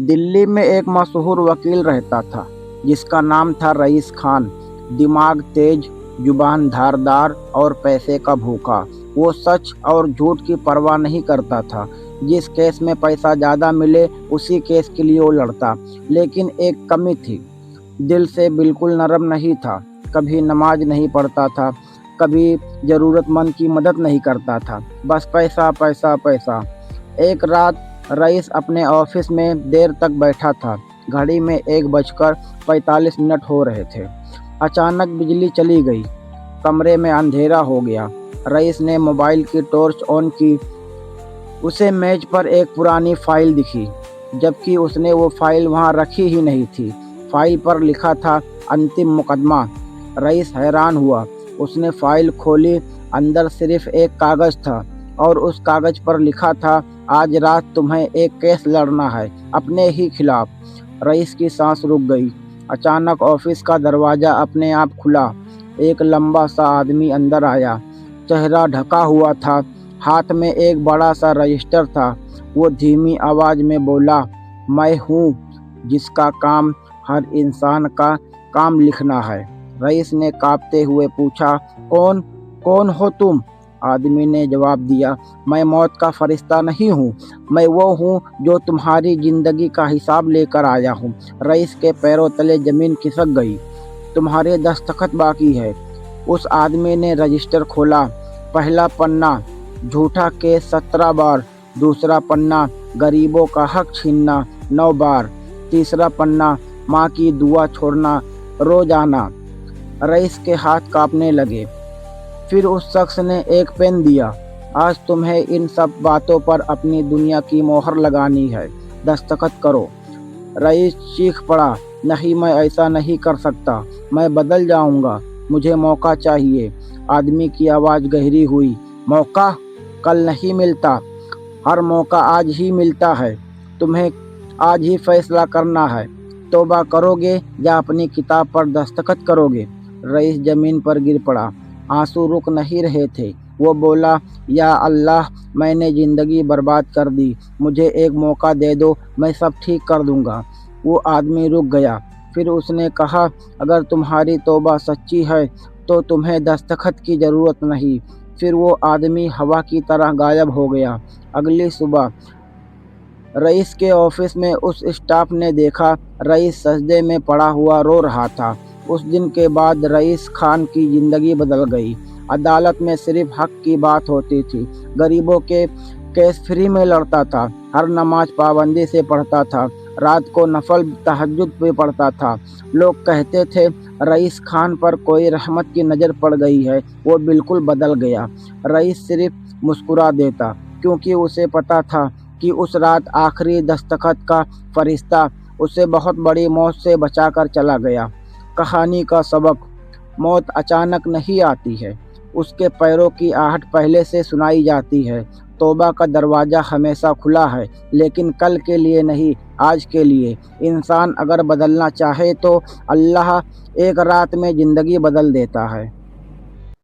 दिल्ली में एक मशहूर वकील रहता था जिसका नाम था रईस खान। दिमाग तेज, जुबान धारदार और पैसे का भूखा। वो सच और झूठ की परवाह नहीं करता था। जिस केस में पैसा ज़्यादा मिले उसी केस के लिए वो लड़ता। लेकिन एक कमी थी, दिल से बिल्कुल नरम नहीं था। कभी नमाज नहीं पढ़ता था, कभी ज़रूरतमंद की मदद नहीं करता था। बस पैसा पैसा पैसा। एक रात रईस अपने ऑफिस में देर तक बैठा था। घड़ी में 1:45 हो रहे थे। अचानक बिजली चली गई। कमरे में अंधेरा हो गया। रईस ने मोबाइल की टॉर्च ऑन की। उसे मेज पर एक पुरानी फाइल दिखी, जबकि उसने वो फाइल वहाँ रखी ही नहीं थी। फाइल पर लिखा था अंतिम मुकदमा। रईस हैरान हुआ। उसने फाइल खोली। अंदर सिर्फ एक कागज़ था और उस कागज़ पर लिखा था, आज रात तुम्हें एक केस लड़ना है अपने ही खिलाफ। रईस की सांस रुक गई। अचानक ऑफिस का दरवाज़ा अपने आप खुला। एक लंबा सा आदमी अंदर आया। चेहरा ढका हुआ था, हाथ में एक बड़ा सा रजिस्टर था। वो धीमी आवाज़ में बोला, मैं हूँ जिसका काम हर इंसान का काम लिखना है। रईस ने कांपते हुए पूछा, कौन कौन हो तुम? आदमी ने जवाब दिया, मैं मौत का फरिश्ता नहीं हूँ, मैं वो हूँ जो तुम्हारी ज़िंदगी का हिसाब लेकर आया हूँ। रईस के पैरों तले ज़मीन खिसक गई। तुम्हारे दस्तखत बाकी है। उस आदमी ने रजिस्टर खोला। पहला पन्ना, झूठा केस 17 बार। दूसरा पन्ना, गरीबों का हक छीनना 9 बार। तीसरा पन्ना, माँ की दुआ छोड़ना रोज़ाना। रईस के हाथ कांपने लगे। फिर उस शख्स ने एक पेन दिया। आज तुम्हें इन सब बातों पर अपनी दुनिया की मोहर लगानी है, दस्तखत करो। रईस चीख पड़ा, नहीं, मैं ऐसा नहीं कर सकता, मैं बदल जाऊंगा, मुझे मौका चाहिए। आदमी की आवाज़ गहरी हुई, मौका कल नहीं मिलता, हर मौका आज ही मिलता है। तुम्हें आज ही फैसला करना है, तौबा करोगे या अपनी किताब पर दस्तखत करोगे? रईस ज़मीन पर गिर पड़ा। आंसू रुक नहीं रहे थे। वो बोला, या अल्लाह, मैंने ज़िंदगी बर्बाद कर दी, मुझे एक मौका दे दो, मैं सब ठीक कर दूंगा। वो आदमी रुक गया। फिर उसने कहा, अगर तुम्हारी तौबा सच्ची है तो तुम्हें दस्तखत की ज़रूरत नहीं। फिर वो आदमी हवा की तरह गायब हो गया। अगली सुबह रईस के ऑफिस में उस स्टाफ ने देखा, रईस सजदे में पड़ा हुआ रो रहा था। उस दिन के बाद रईस खान की ज़िंदगी बदल गई। अदालत में सिर्फ हक की बात होती थी। गरीबों के केस फ्री में लड़ता था। हर नमाज पाबंदी से पढ़ता था। रात को नफल तहज्जुद पे पढ़ता था। लोग कहते थे, रईस खान पर कोई रहमत की नज़र पड़ गई है, वो बिल्कुल बदल गया। रईस सिर्फ मुस्कुरा देता, क्योंकि उसे पता था कि उस रात आखिरी दस्तखत का फरिश्ता उसे बहुत बड़ी मौत से बचाकर चला गया। कहानी का सबक, मौत अचानक नहीं आती है, उसके पैरों की आहट पहले से सुनाई जाती है। तौबा का दरवाज़ा हमेशा खुला है, लेकिन कल के लिए नहीं, आज के लिए। इंसान अगर बदलना चाहे तो अल्लाह एक रात में ज़िंदगी बदल देता है।